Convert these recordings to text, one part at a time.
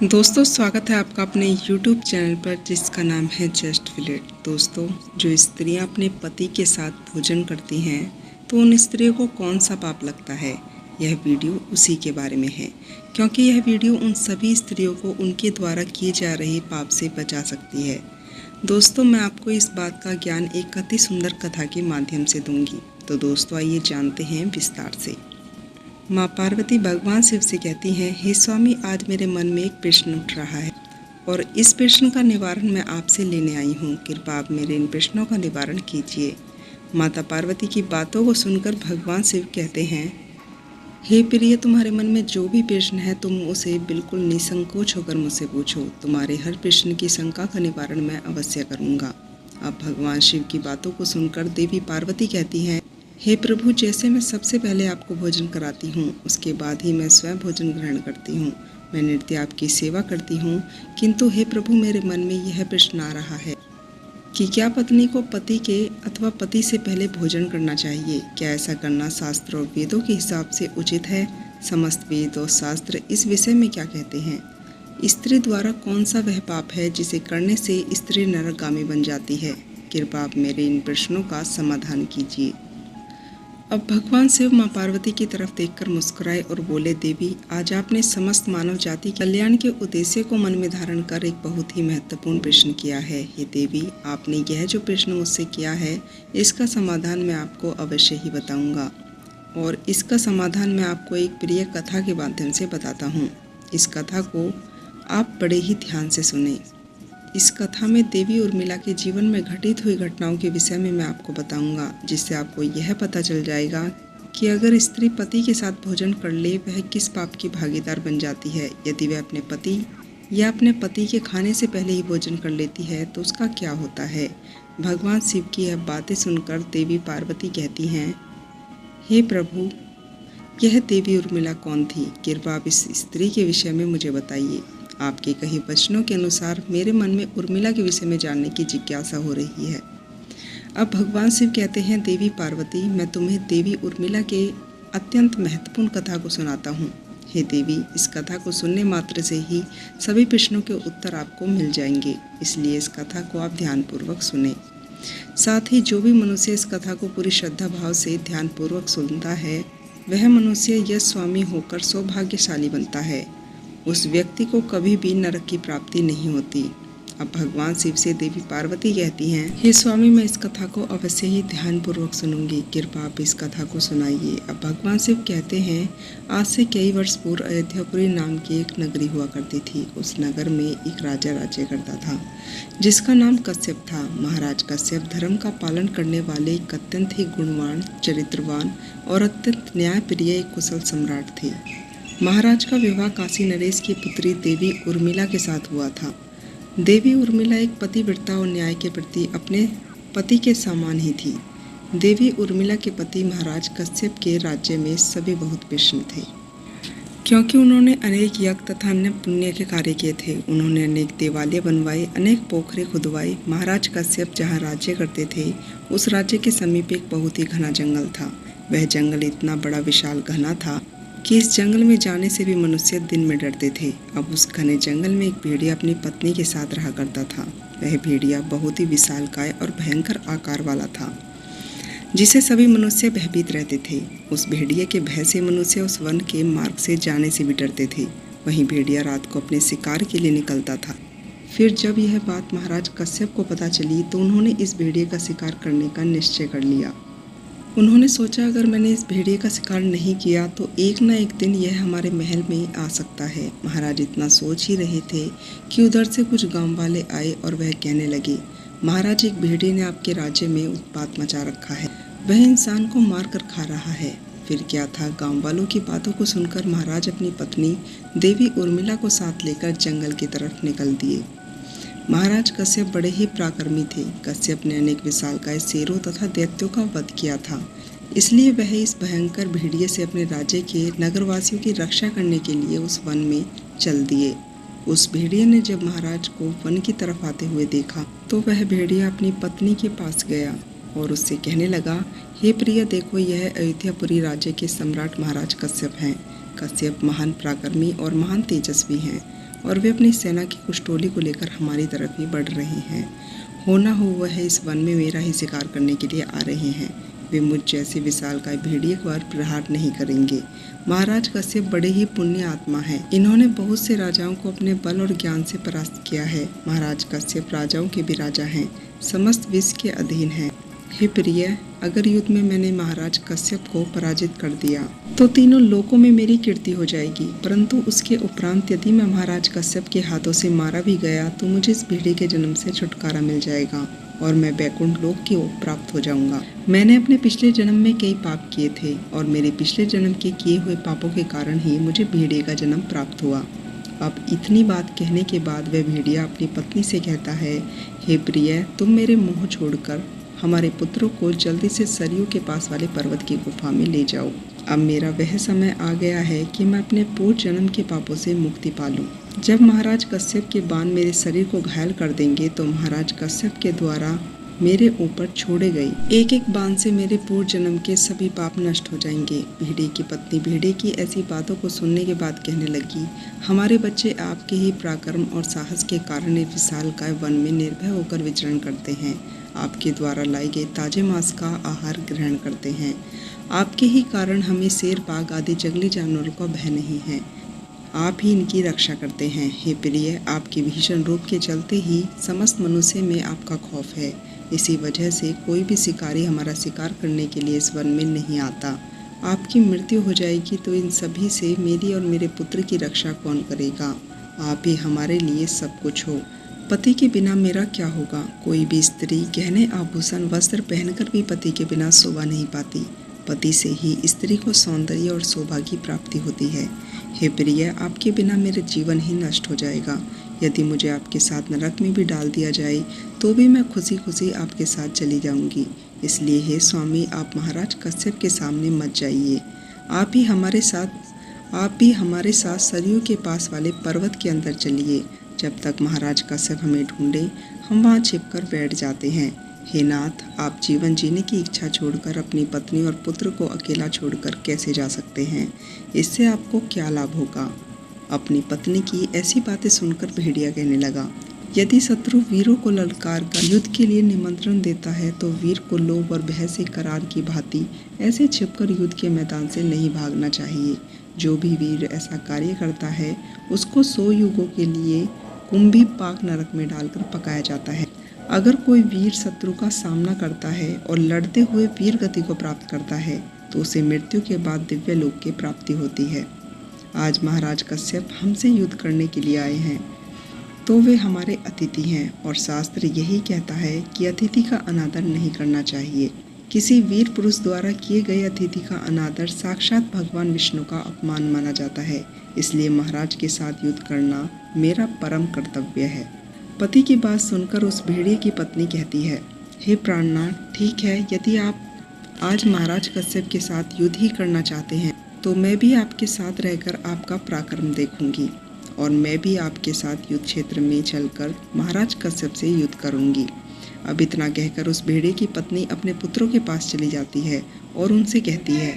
दोस्तों, स्वागत है आपका अपने YouTube चैनल पर जिसका नाम है जस्ट विलेट। दोस्तों, जो स्त्रियां अपने पति के साथ भोजन करती हैं तो उन स्त्रियों को कौन सा पाप लगता है, यह वीडियो उसी के बारे में है, क्योंकि यह वीडियो उन सभी स्त्रियों को उनके द्वारा किए जा रहे पाप से बचा सकती है। दोस्तों, मैं आपको इस बात का ज्ञान एक अति सुंदर कथा के माध्यम से दूंगी। तो दोस्तों, आइए जानते हैं विस्तार से। माँ पार्वती भगवान शिव से कहती हैं, हे स्वामी, आज मेरे मन में एक प्रश्न उठ रहा है और इस प्रश्न का निवारण मैं आपसे लेने आई हूँ। कृपया आप मेरे इन प्रश्नों का निवारण कीजिए। माता पार्वती की बातों को सुनकर भगवान शिव कहते हैं, हे प्रिय, तुम्हारे मन में जो भी प्रश्न है तुम उसे बिल्कुल निसंकोच होकर मुझसे पूछो। तुम्हारे हर प्रश्न की शंका का निवारण मैं अवश्य करूँगा। अब भगवान शिव की बातों को सुनकर देवी पार्वती कहती हैं, हे प्रभु, जैसे मैं सबसे पहले आपको भोजन कराती हूँ, उसके बाद ही मैं स्वयं भोजन ग्रहण करती हूँ। मैं नित्य आपकी सेवा करती हूँ, किंतु हे प्रभु, मेरे मन में यह प्रश्न आ रहा है कि क्या पत्नी को पति के अथवा पति से पहले भोजन करना चाहिए? क्या ऐसा करना शास्त्र और वेदों के हिसाब से उचित है? समस्त वेद और शास्त्र इस विषय में क्या कहते हैं? स्त्री द्वारा कौन सा वह पाप है जिसे करने से स्त्री नरकगामी बन जाती है? कृपया आप मेरे इन प्रश्नों का समाधान कीजिए। अब भगवान शिव माँ पार्वती की तरफ देखकर मुस्कुराए और बोले, देवी, आज आपने समस्त मानव जाति के कल्याण के उद्देश्य को मन में धारण कर एक बहुत ही महत्वपूर्ण प्रश्न किया है। हे देवी, आपने यह जो प्रश्न मुझसे किया है, इसका समाधान मैं आपको अवश्य ही बताऊंगा और इसका समाधान मैं आपको एक प्रिय कथा के माध्यम से बताता हूँ। इस कथा को आप बड़े ही ध्यान से सुने। इस कथा में देवी उर्मिला के जीवन में घटित हुई घटनाओं के विषय में मैं आपको बताऊंगा, जिससे आपको यह पता चल जाएगा कि अगर स्त्री पति के साथ भोजन कर ले, वह किस पाप की भागीदार बन जाती है। यदि वह अपने पति या अपने पति के खाने से पहले ही भोजन कर लेती है तो उसका क्या होता है। भगवान शिव की यह बातें सुनकर देवी पार्वती कहती हैं, हे प्रभु, यह देवी उर्मिला कौन थी? कृपया आप इस स्त्री के विषय में मुझे बताइए। आपके कहे वचनों के अनुसार मेरे मन में उर्मिला के विषय में जानने की जिज्ञासा हो रही है। अब भगवान शिव कहते हैं, देवी पार्वती, मैं तुम्हें देवी उर्मिला के अत्यंत महत्वपूर्ण कथा को सुनाता हूँ। हे देवी, इस कथा को सुनने मात्र से ही सभी प्रश्नों के उत्तर आपको मिल जाएंगे, इसलिए इस कथा को आप ध्यानपूर्वक सुने। साथ ही जो भी मनुष्य इस कथा को पूरी श्रद्धा भाव से ध्यानपूर्वक सुनता है, वह मनुष्य यश स्वामी होकर सौभाग्यशाली बनता है। उस व्यक्ति को कभी भी नरक की प्राप्ति नहीं होती। अब भगवान शिव से देवी पार्वती कहती हैं, हे स्वामी, मैं इस कथा को अवश्य ही ध्यानपूर्वक सुनूंगी। कृपया आप इस कथा को सुनाइए। अब भगवान शिव कहते हैं, आज से कई वर्ष पूर्व अयोध्यापुरी नाम की एक नगरी हुआ करती थी। उस नगर में एक राजा राज्य करता था जिसका नाम कश्यप था। महाराज कश्यप धर्म का पालन करने वाले एक अत्यंत ही गुणवान, चरित्रवान और अत्यंत न्यायप्रिय एक कुशल सम्राट थे। महाराज का विवाह काशी नरेश की पुत्री देवी उर्मिला के साथ हुआ था। देवी उर्मिला एक पतिव्रता और न्याय के प्रति अपने पति के समान ही थी। देवी उर्मिला के पति महाराज कश्यप के राज्य में सभी बहुत प्रसन्न थे, क्योंकि उन्होंने अनेक यज्ञ तथा अन्य पुण्य के कार्य किए थे। उन्होंने अनेक देवालय बनवाए, अनेक पोखरे खुदवाए। महाराज कश्यप जहाँ राज्य करते थे, उस राज्य के समीप एक बहुत ही घना जंगल था। वह जंगल इतना बड़ा विशाल घना था कि इस जंगल में जाने से भी मनुष्य दिन में डरते थे। अब उस घने जंगल में एक भेड़िया अपनी पत्नी के साथ रहा करता था। वह भेड़िया बहुत ही विशालकाय और भयंकर आकार वाला था, जिसे सभी मनुष्य भयभीत रहते थे। उस भेड़िए के भय से मनुष्य उस वन के मार्ग से जाने से भी डरते थे। वहीं भेड़िया रात को अपने शिकार के लिए निकलता था। फिर जब यह बात महाराज कश्यप को पता चली तो उन्होंने इस भेड़िए का शिकार करने का निश्चय कर लिया। उन्होंने सोचा, अगर मैंने इस भेड़िए का शिकार नहीं किया तो एक न एक दिन यह हमारे महल में आ सकता है। महाराज इतना सोच ही रहे थे कि उधर से कुछ गांव वाले आए और वह कहने लगे, महाराज, एक भेड़िए ने आपके राज्य में उत्पात मचा रखा है। वह इंसान को मार कर खा रहा है। फिर क्या था, गांव वालों की बातों को सुनकर महाराज अपनी पत्नी देवी उर्मिला को साथ लेकर जंगल की तरफ निकल दिए। महाराज कश्यप बड़े ही पराक्रमी थे। कश्यप ने अनेक विशालकाय शेरों तथा दैत्यों का वध किया था, इसलिए वह इस भयंकर भेड़िए से अपने राज्य के नगरवासियों की रक्षा करने के लिए उस वन में चल दिए। उस भेड़िए ने जब महाराज को वन की तरफ आते हुए देखा तो वह भेड़िया अपनी पत्नी के पास गया और उससे कहने लगा, हे प्रिय, देखो, यह अयोध्यापुरी राज्य के सम्राट महाराज कश्यप हैं। कश्यप महान पराक्रमी और महान तेजस्वी हैं। और वे अपनी सेना की कुछ टोली को लेकर हमारी तरफ ही बढ़ रहे हैं। होना हो वह इस वन में मेरा ही शिकार करने के लिए आ रहे हैं। वे मुझ जैसे विशालकाय भेड़िए पर प्रहार नहीं करेंगे। महाराज कश्यप बड़े ही पुण्य आत्मा हैं। इन्होंने बहुत से राजाओं को अपने बल और ज्ञान से परास्त किया है। महाराज कश्यप राजाओं के भी राजा हैं, समस्त विश्व के अधीन हैं। हे प्रिय, अगर युद्ध में मैंने महाराज कश्यप को पराजित कर दिया तो तीनों लोकों में मेरी कीर्ति हो जाएगी, परंतु उसके उपरांत यदि मैं महाराज कश्यप के हाथों से मारा भी गया तो मुझे इस भेड़िए के जन्म से छुटकारा मिल जाएगा और मैं बैकुंठ लोक की ओर प्राप्त हो जाऊंगा। मैंने अपने पिछले जन्म में कई पाप किए थे और मेरे पिछले जन्म के किए हुए पापों के कारण ही मुझे भेड़िए का जन्म प्राप्त हुआ। अब इतनी बात कहने के बाद वह भेड़िया अपनी पत्नी से कहता है, हे प्रिय, तुम मेरे मोह छोड़कर हमारे पुत्रों को जल्दी से सरयू के पास वाले पर्वत की गुफा में ले जाओ। अब मेरा वह समय आ गया है कि मैं अपने पूर्व जन्म के पापों से मुक्ति पालूं। जब महाराज कश्यप के बाण मेरे शरीर को घायल कर देंगे तो महाराज कश्यप के द्वारा मेरे ऊपर छोड़े गए एक एक बाण से मेरे पूर्व जन्म के सभी पाप नष्ट हो जाएंगे। भेड़िए की पत्नी भेड़िए की ऐसी बातों को सुनने के बाद कहने लगी, हमारे बच्चे आपके ही पराक्रम और साहस के कारण विशालकाय वन में निर्भय होकर विचरण करते हैं। आपके द्वारा लाई गई ताजे मांस का आहार ग्रहण करते हैं। आपके ही कारण हमें शेर, बाघ आदि जंगली जानवरों का भय नहीं है। आप ही इनकी रक्षा करते हैं। हे प्रिय, आपके भीषण रूप के चलते ही समस्त मनुष्य में आपका खौफ है। इसी वजह से कोई भी शिकारी हमारा शिकार करने के लिए इस वन में नहीं आता। आपकी मृत्यु हो जाएगी तो इन सभी से मेरी और मेरे पुत्र की रक्षा कौन करेगा? आप ही हमारे लिए सब कुछ हो। पति के बिना मेरा क्या होगा? कोई भी स्त्री गहने, आभूषण, वस्त्र पहनकर भी पति के बिना शोभा नहीं पाती। पति से ही स्त्री को सौंदर्य और शोभा की प्राप्ति होती है। हे प्रिय, आपके बिना मेरा जीवन ही नष्ट हो जाएगा। यदि मुझे आपके साथ नरक में भी डाल दिया जाए तो भी मैं खुशी खुशी आपके साथ चली जाऊंगी। इसलिए हे स्वामी, आप महाराज कश्यप के सामने मत जाइए। आप ही हमारे साथ सरयू के पास वाले पर्वत के अंदर चलिए। जब तक महाराज कश्यप हमें ढूंढे हम वहाँ छिपकर बैठ जाते हैं। हे नाथ, आप जीवन जीने की इच्छा छोड़कर अपनी पत्नी और पुत्र को अकेला छोड़कर कैसे जा सकते हैं? इससे आपको क्या लाभ होगा? अपनी पत्नी की ऐसी बातें सुनकर भेड़िया कहने लगा, यदि शत्रु वीरों को ललकार कर युद्ध के लिए निमंत्रण देता है तो वीर को लोभ और भय से करार की भांति ऐसे छिपकर युद्ध के मैदान से नहीं भागना चाहिए। जो भी वीर ऐसा कार्य करता है उसको 100 युगों के लिए कुंभी पाक नरक में डालकर पकाया जाता है। अगर कोई वीर शत्रु का सामना करता है और लड़ते हुए वीर गति को प्राप्त करता है तो उसे मृत्यु के बाद दिव्य लोक की प्राप्ति होती है। आज महाराज कश्यप हमसे युद्ध करने के लिए आए हैं तो वे हमारे अतिथि हैं और शास्त्र यही कहता है कि अतिथि का अनादर नहीं करना चाहिए। किसी वीर पुरुष द्वारा किए गए अतिथि का अनादर साक्षात भगवान विष्णु का अपमान माना जाता है। इसलिए महाराज के साथ युद्ध करना मेरा परम कर्तव्य है। पति की बात सुनकर उस भेड़िए की पत्नी कहती है, हे प्राणनाथ, ठीक है, यदि आप आज महाराज कश्यप के साथ युद्ध ही करना चाहते हैं तो मैं भी आपके साथ रहकर आपका पराक्रम देखूंगी और मैं भी आपके साथ युद्ध क्षेत्र में चलकर महाराज कश्यप से युद्ध करूंगी। अब इतना कहकर उस भेड़िए की पत्नी अपने पुत्रों के पास चली जाती है और उनसे कहती है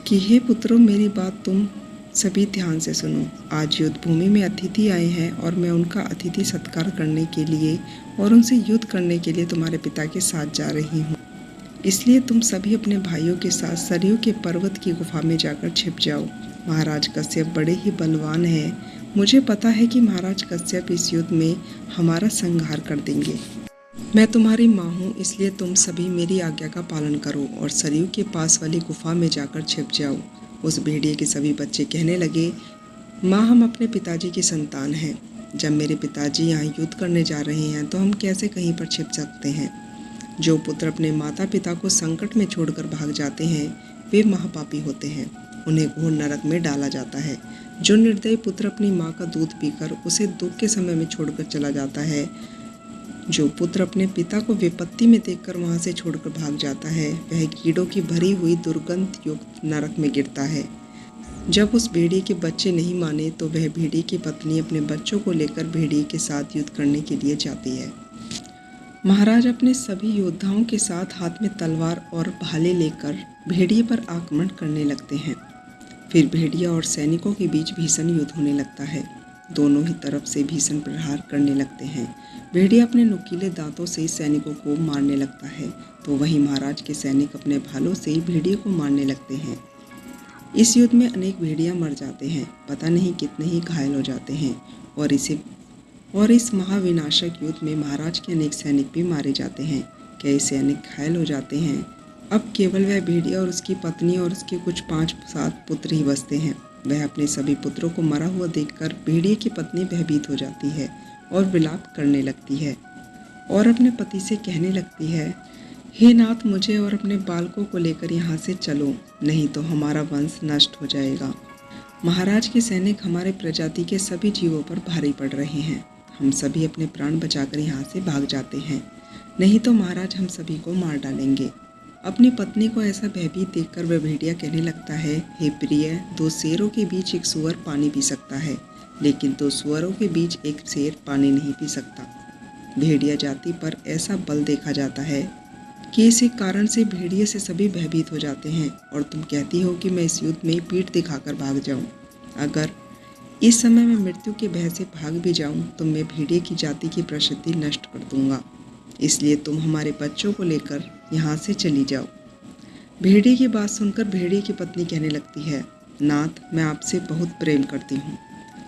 कि हे पुत्रों, मेरी बात तुम सभी ध्यान से सुनो। आज युद्ध भूमि में अतिथि आए हैं और मैं उनका अतिथि सत्कार करने के लिए और उनसे युद्ध करने के लिए तुम्हारे पिता के साथ जा रही हूँ। इसलिए तुम सभी अपने भाइयों के साथ सरयू के पर्वत की गुफा में जाकर छिप जाओ। महाराज कश्यप बड़े ही बलवान हैं। मुझे पता है कि महाराज कश्यप इस युद्ध में हमारा संहार कर देंगे। मैं तुम्हारी माँ हूँ, इसलिए तुम सभी मेरी आज्ञा का पालन करो और सरयू के पास वाली गुफा में जाकर छिप जाओ। उस भेड़िए के सभी बच्चे कहने लगे, माँ, हम अपने पिताजी की संतान हैं। जब मेरे पिताजी यहाँ युद्ध करने जा रहे हैं तो हम कैसे कहीं पर छिप सकते हैं? जो पुत्र अपने माता पिता को संकट में छोड़कर भाग जाते हैं वे महापापी होते हैं। उन्हें घोर नरक में डाला जाता है। जो निर्दयी पुत्र अपनी माँ का दूध पीकर उसे दुख के समय में छोड़कर चला जाता है, जो पुत्र अपने पिता को विपत्ति में देखकर वहाँ से छोड़कर भाग जाता है, वह कीड़ों की भरी हुई दुर्गंध युक्त नरक में गिरता है। जब उस भेड़िए के बच्चे नहीं माने तो वह भेड़िए की पत्नी अपने बच्चों को लेकर भेड़िए के साथ युद्ध करने के लिए जाती है। महाराज अपने सभी योद्धाओं के साथ हाथ में तलवार और भाले लेकर भेड़िए पर आक्रमण करने लगते हैं। फिर भेड़िया और सैनिकों के बीच भीषण युद्ध होने लगता है। दोनों ही तरफ से भीषण प्रहार करने लगते हैं। भेड़िया अपने नुकीले दांतों से सैनिकों को मारने लगता है, तो वहीं महाराज के सैनिक अपने भालों से भेड़िए को मारने लगते हैं। इस युद्ध में अनेक भेड़िया मर जाते हैं, पता नहीं कितने ही घायल हो जाते हैं और इस महाविनाशक युद्ध में महाराज के अनेक सैनिक भी मारे जाते हैं। कई सैनिक घायल हो जाते हैं। अब केवल वह भेड़िया और उसकी पत्नी और उसके कुछ 5-7 पुत्र ही बचते हैं। वह अपने सभी पुत्रों को मरा हुआ देखकर भेड़िए की पत्नी भयभीत हो जाती है और विलाप करने लगती है और अपने पति से कहने लगती है, हे नाथ, मुझे और अपने बालकों को लेकर यहाँ से चलो, नहीं तो हमारा वंश नष्ट हो जाएगा। महाराज के सैनिक हमारे प्रजाति के सभी जीवों पर भारी पड़ रहे हैं। हम सभी अपने प्राण बचाकर यहाँ से भाग जाते हैं, नहीं तो महाराज हम सभी को मार डालेंगे। अपनी पत्नी को ऐसा भयभीत देखकर वह भेड़िया कहने लगता है, हे प्रिय, 2 शेरों के बीच एक सूअर पानी पी सकता है, लेकिन 2 सूअरों के बीच एक शेर पानी नहीं पी सकता। भेड़िया जाति पर ऐसा बल देखा जाता है कि इस एक कारण से भेड़िए से सभी भयभीत हो जाते हैं और तुम कहती हो कि मैं इस युद्ध में पीठ दिखाकर भाग जाऊं। अगर इस समय मैं मृत्यु के भय से भाग भी जाऊं तो मैं भेड़िए की जाति की प्रसिद्धि नष्ट कर दूंगा, इसलिए तुम हमारे बच्चों को लेकर यहाँ से चली जाओ। भेड़िए की बात सुनकर भेड़िए की पत्नी कहने लगती है, नाथ, मैं आपसे बहुत प्रेम करती हूँ,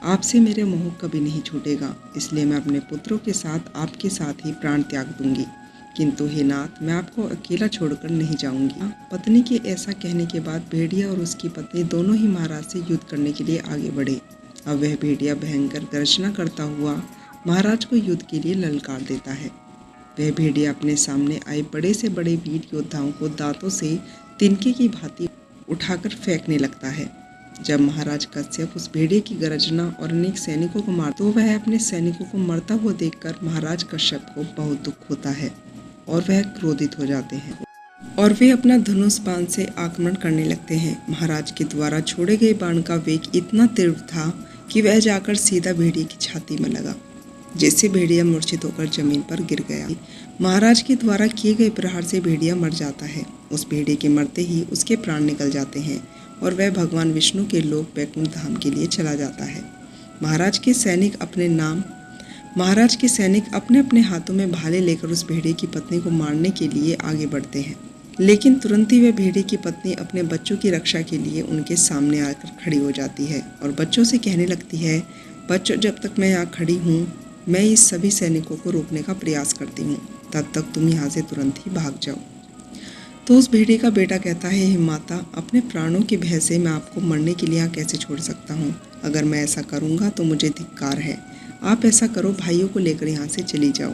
आपसे मेरे मोह कभी नहीं छूटेगा, इसलिए मैं अपने पुत्रों के साथ आपके साथ ही प्राण त्याग दूंगी, किंतु हे नाथ, मैं आपको अकेला छोड़कर नहीं जाऊंगी। पत्नी के ऐसा कहने के बाद भेड़िया और उसकी पत्नी दोनों ही महाराज से युद्ध करने के लिए आगे बढ़े। अब वह भेड़िया भयंकर गर्जना करता हुआ महाराज को युद्ध के लिए ललकार देता है। वह भेड़िया अपने सामने आए बड़े से बड़े वीर योद्धाओं को दांतों से तिनके की भांति उठाकर फेंकने लगता है। जब महाराज कश्यप उस भेड़िए की गर्जना और अनेक सैनिकों को मारता तो वह अपने सैनिकों को मरता हुआ देखकर महाराज कश्यप को बहुत दुख होता है और वह क्रोधित हो जाते हैं और वे अपना धनुष बाण से आक्रमण करने लगते हैं। महाराज के द्वारा छोड़े गए बाण का वेग इतना तीव्र था कि वह जाकर सीधा भेड़िए की छाती में लगा, जिससे भेड़िया मूर्छित होकर जमीन पर गिर गया। महाराज के द्वारा किए गए प्रहार से भेड़िया मर जाता है। उस भेड़िए के मरते ही उसके प्राण निकल जाते हैं और वह भगवान विष्णु के लोक वैकुंठ धाम के लिए चला जाता है। महाराज के सैनिक अपने अपने हाथों में भाले लेकर उस भेड़िए की पत्नी को मारने के लिए आगे बढ़ते हैं, लेकिन तुरंत ही वह भेड़िए की पत्नी अपने बच्चों की रक्षा के लिए उनके सामने आकर खड़ी हो जाती है और बच्चों से कहने लगती है, बच्चों, जब तक मैं यहाँ खड़ी हूँ मैं इस सभी सैनिकों को रोकने का प्रयास करती हूँ, तब तक तुम यहाँ से तुरंत ही भाग जाओ। तो उस भेड़िए का बेटा कहता है, हे माता, अपने प्राणों के भय से मैं आपको मरने के लिए यहाँ कैसे छोड़ सकता हूँ। अगर मैं ऐसा करूँगा तो मुझे धिक्कार है। आप ऐसा करो, भाइयों को लेकर यहाँ से चली जाओ।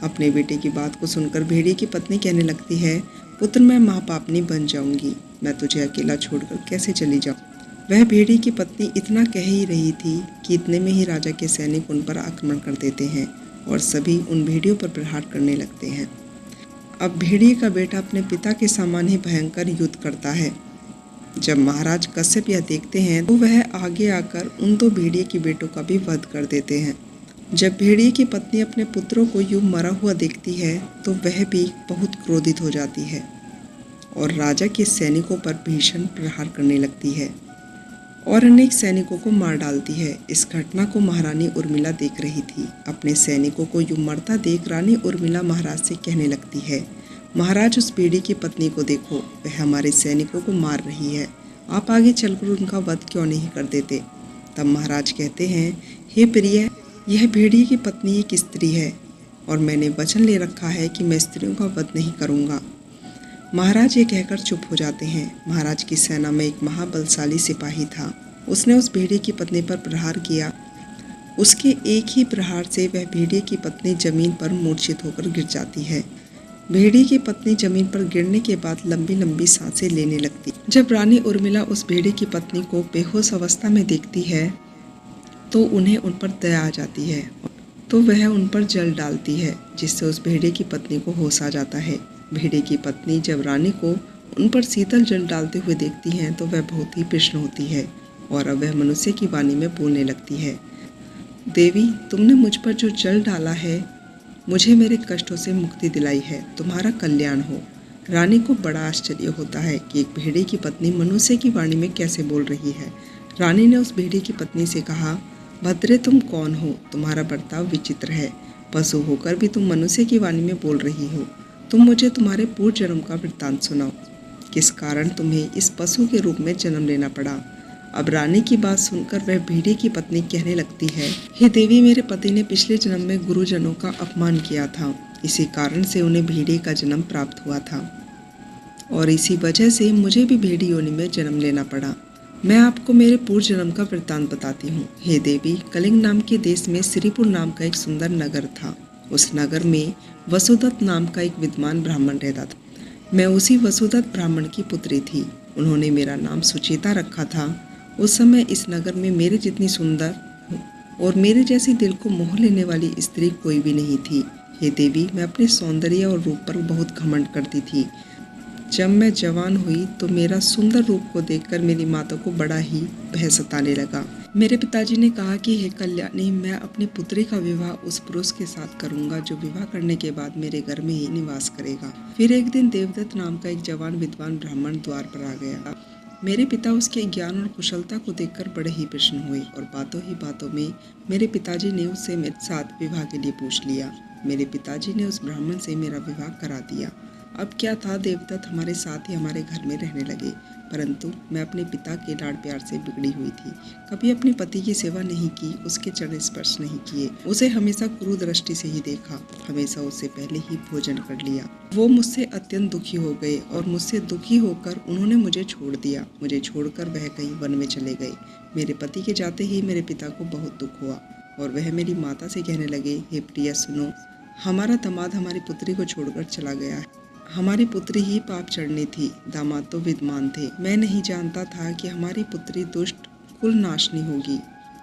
अपने बेटे की बात को सुनकर भेड़िए की पत्नी कहने लगती है, पुत्र, मैं महापापनी बन जाऊंगी, मैं तुझे अकेला छोड़कर कैसे चली जाऊँ। वह भेड़िए की पत्नी इतना कह ही रही थी कि इतने में ही राजा के सैनिक उन पर आक्रमण कर देते हैं और सभी उन भेड़ियों पर प्रहार करने लगते हैं। अब भेड़िए का बेटा अपने पिता के समान ही भयंकर युद्ध करता है। जब महाराज कश्यप यह देखते हैं तो वह आगे आकर उन 2 भेड़िए के बेटों का भी वध कर देते हैं। जब भेड़िए की पत्नी अपने पुत्रों को यूं मरा हुआ देखती है तो वह भी बहुत क्रोधित हो जाती है और राजा के सैनिकों पर भीषण प्रहार करने लगती है और अनेक सैनिकों को मार डालती है। इस घटना को महारानी उर्मिला देख रही थी। अपने सैनिकों को यूं मरता देख रानी उर्मिला महाराज से कहने लगती है, महाराज, उस भेड़िए की पत्नी को देखो, वह हमारे सैनिकों को मार रही है, आप आगे चलकर उनका वध क्यों नहीं कर देते। तब महाराज कहते हैं, हे प्रिय, यह भेड़िए की पत्नी एक स्त्री है और मैंने वचन ले रखा है कि मैं स्त्रियों का वध नहीं करूँगा। महाराज ये कहकर चुप हो जाते हैं। महाराज की सेना में एक महाबलशाली सिपाही था। उसने उस भेड़िए की पत्नी पर प्रहार किया। उसके एक ही प्रहार से वह भेड़िए की पत्नी जमीन पर मूर्छित होकर गिर जाती है। भेड़िए की पत्नी जमीन पर गिरने के बाद लंबी लंबी सांसें लेने लगती। जब रानी उर्मिला उस भेड़िए की पत्नी को बेहोश अवस्था में देखती है तो उन्हें उन पर दया आ जाती है, तो वह उन पर जल डालती है, जिससे उस भेड़िए की पत्नी को होश आ जाता है। भेड़िए की पत्नी जब रानी को उन पर शीतल जल डालते हुए देखती हैं तो वह बहुत ही प्रसन्न होती है और अब वह मनुष्य की वाणी में बोलने लगती है, देवी, तुमने मुझ पर जो जल डाला है मुझे मेरे कष्टों से मुक्ति दिलाई है, तुम्हारा कल्याण हो। रानी को बड़ा आश्चर्य होता है कि एक भेड़िए की पत्नी मनुष्य की वाणी में कैसे बोल रही है। रानी ने उस भेड़िए की पत्नी से कहा, भद्रे तुम कौन हो? तुम्हारा बर्ताव विचित्र है। पशु होकर भी तुम मनुष्य की वाणी में बोल रही हो। तुम मुझे तुम्हारे पूर्व जन्म का वृत्तांत सुनाओ। किस कारण तुम्हें इस पशु के रूप में जन्म लेना पड़ा? अब रानी की बात सुनकर वह भेड़िए की पत्नी कहने लगती है, हे देवी, मेरे पति ने पिछले जन्म में गुरुजनों का अपमान किया था। इसी कारण से उन्हें भेड़िए का जन्म प्राप्त हुआ था और इसी वजह से मुझे भी भेड़ी योनि में जन्म लेना पड़ा। मैं आपको मेरे पूर्व जन्म का वृत्तांत बताती हूँ। हे देवी, कलिंग नाम के देश में श्रीपुर नाम का एक सुंदर नगर था। उस नगर में वसुदत्त नाम का एक विद्वान ब्राह्मण रहता था। मैं उसी वसुदत्त ब्राह्मण की पुत्री थी। उन्होंने मेरा नाम सुचेता रखा था। उस समय इस नगर में मेरे जितनी सुंदर और मेरे जैसी दिल को मोह लेने वाली स्त्री कोई भी नहीं थी। हे देवी, मैं अपने सौंदर्य और रूप पर बहुत घमंड करती थी। जब मैं जवान हुई तो मेरा सुंदर रूप को देखकर मेरी माता को बड़ा ही भय सताने लगा। मेरे पिताजी ने कहा कि हे कल्याणी, मैं अपनी पुत्री का विवाह उस पुरुष के साथ करूंगा जो विवाह करने के बाद मेरे घर में ही निवास करेगा। फिर एक दिन देवदत्त नाम का एक जवान विद्वान ब्राह्मण द्वार पर आ गया। मेरे पिता उसके ज्ञान और कुशलता को देखकर बड़े ही प्रसन्न हुए और बातों ही बातों में मेरे पिताजी ने उससे मेरे साथ विवाह के लिए पूछ लिया। मेरे पिताजी ने उस ब्राह्मण से मेरा विवाह करा दिया। अब क्या था, देवदत्त हमारे साथ ही हमारे घर में रहने लगे, परंतु मैं अपने पिता के लाड़ प्यार से बिगड़ी हुई थी। कभी अपने पति की सेवा नहीं की, उसके चरण स्पर्श नहीं किए, उसे हमेशा क्रूर दृष्टि से ही देखा, हमेशा उससे पहले ही भोजन कर लिया। वो मुझसे अत्यंत दुखी हो गए और मुझसे दुखी होकर उन्होंने मुझे छोड़ दिया। मुझे छोड़कर वह कहीं वन में चले गए। मेरे पति के जाते ही मेरे पिता को बहुत दुख हुआ और वह मेरी माता से कहने लगे, हे प्रिया सुनो, हमारा दामाद हमारी पुत्री को छोड़कर चला गया है। हमारी पुत्री ही पाप चढ़नी थी, दामाद तो विद्वान थे। मैं नहीं जानता था कि हमारी पुत्री दुष्ट कुल नाशनी होगी।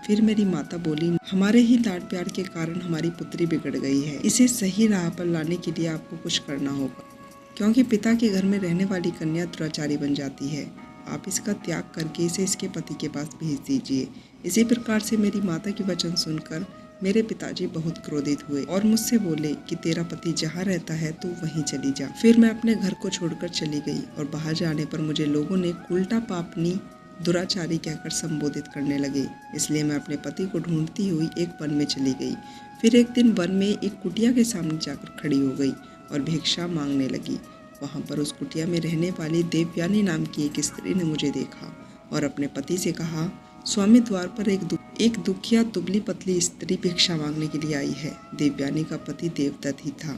फिर मेरी माता बोली, हमारे ही लाड प्यार के कारण हमारी पुत्री बिगड़ गई है। इसे सही राह पर लाने के लिए आपको कुछ करना होगा, क्योंकि पिता के घर में रहने वाली कन्या दुराचारी बन जाती है। आप इसका त्याग करके इसे इसके पति के पास भेज दीजिए। इसी प्रकार से मेरी माता के वचन सुनकर मेरे पिताजी बहुत क्रोधित हुए और मुझसे बोले कि तेरा पति जहाँ रहता है तू वहीं चली जा। फिर मैं अपने घर को छोड़कर चली गई और बाहर जाने पर मुझे लोगों ने उल्टा पापनी दुराचारी कहकर संबोधित करने लगे। इसलिए मैं अपने पति को ढूंढती हुई एक वन में चली गई। फिर एक दिन वन में एक कुटिया के सामने जाकर खड़ी हो गई और भिक्षा मांगने लगी। वहाँ पर उस कुटिया में रहने वाली देवयानी नाम की एक स्त्री ने मुझे देखा और अपने पति से कहा, स्वामी, द्वार पर एक दुखिया दुबली पतली स्त्री भिक्षा मांगने के लिए आई है। देवयानी का पति देवदत्त ही था।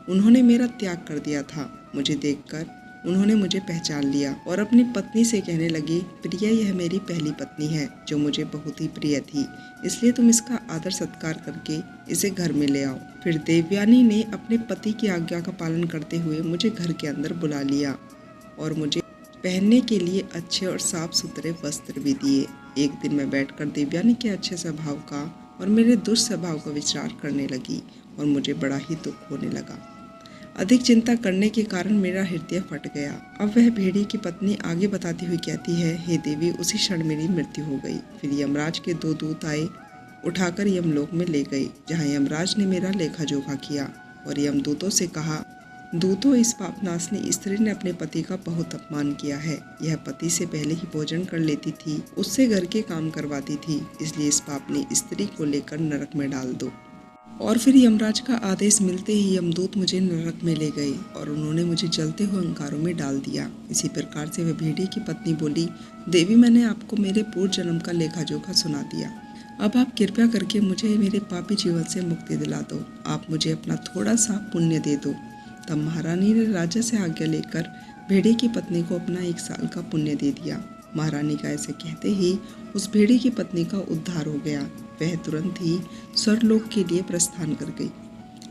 उन्होंने मेरा त्याग कर दिया था। मुझे देखकर उन्होंने मुझे पहचान लिया और अपनी पत्नी से कहने लगी, प्रिया, यह मेरी पहली पत्नी है जो मुझे बहुत ही प्रिय थी, इसलिए तुम इसका आदर सत्कार करके इसे घर में ले आओ। फिर देवयानी ने अपने पति की आज्ञा का पालन करते हुए मुझे घर के अंदर बुला लिया और मुझे पहनने के लिए अच्छे और साफ सुथरे वस्त्र भी दिए। एक दिन मैं बैठकर देवयानी के अच्छे स्वभाव का और मेरे दुष्ट स्वभाव का विचार करने लगी और मुझे बड़ा ही दुख होने लगा। अधिक चिंता करने के कारण मेरा हृदय फट गया। अब वह भेड़ी की पत्नी आगे बताती हुई कहती है, हे देवी, उसी क्षण मेरी मृत्यु हो गई। फिर यमराज के 2 दूत आए, उठाकर यमलोक में ले गए, जहाँ यमराज ने मेरा लेखा जोखा किया और यमदूतों से कहा, दूतों, इस पापनाशनी स्त्री ने अपने पति का बहुत अपमान किया है। यह पति से पहले ही भोजन कर लेती थी, उससे घर के काम करवाती थी, इसलिए इस पापनी स्त्री को लेकर नरक में डाल दो। और फिर यमराज का आदेश मिलते ही यमदूत मुझे नरक में ले गए और उन्होंने मुझे जलते हुए अंगारों में डाल दिया। इसी प्रकार से वह भेड़िए की पत्नी बोली, देवी, मैंने आपको मेरे पूर्व जन्म का लेखा जोखा सुना दिया। अब आप कृपया करके मुझे मेरे पापी जीवन से मुक्ति दिला दो। आप मुझे अपना थोड़ा सा पुण्य दे दो। तब महारानी ने राजा से आज्ञा लेकर भेड़िए की पत्नी को अपना 1 साल का पुण्य दे दिया। महारानी का ऐसे कहते ही उस भेड़िए की पत्नी का उद्धार हो गया। वह तुरंत ही स्वर्गलोक के लिए प्रस्थान कर गई।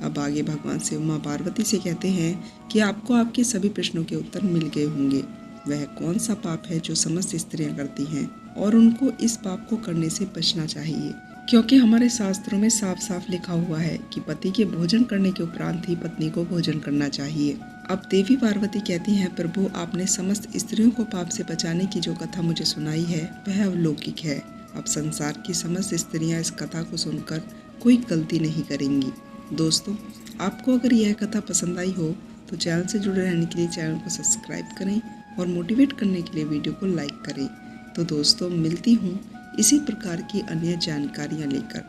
अब आगे भगवान शिव माँ पार्वती से कहते हैं कि आपको आपके सभी प्रश्नों के उत्तर मिल गए होंगे। वह कौन सा पाप है जो समस्त स्त्रियां करती हैं और उनको इस पाप को करने से बचना चाहिए, क्योंकि हमारे शास्त्रों में साफ साफ लिखा हुआ है कि पति के भोजन करने के उपरांत ही पत्नी को भोजन करना चाहिए। अब देवी पार्वती कहती हैं, प्रभु, आपने समस्त स्त्रियों को पाप से बचाने की जो कथा मुझे सुनाई है वह अलौकिक है। अब संसार की समस्त स्त्रियां इस कथा को सुनकर कोई गलती नहीं करेंगी। दोस्तों, आपको अगर यह कथा पसंद आई हो तो चैनल से जुड़े रहने के लिए चैनल को सब्सक्राइब करें और मोटिवेट करने के लिए वीडियो को लाइक करें। तो दोस्तों, मिलती हूँ इसी प्रकार की अन्य जानकारियाँ लेकर।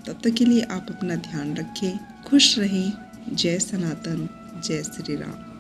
तब तक के लिए आप अपना ध्यान रखें, खुश रहें। जय सनातन, जय श्री राम।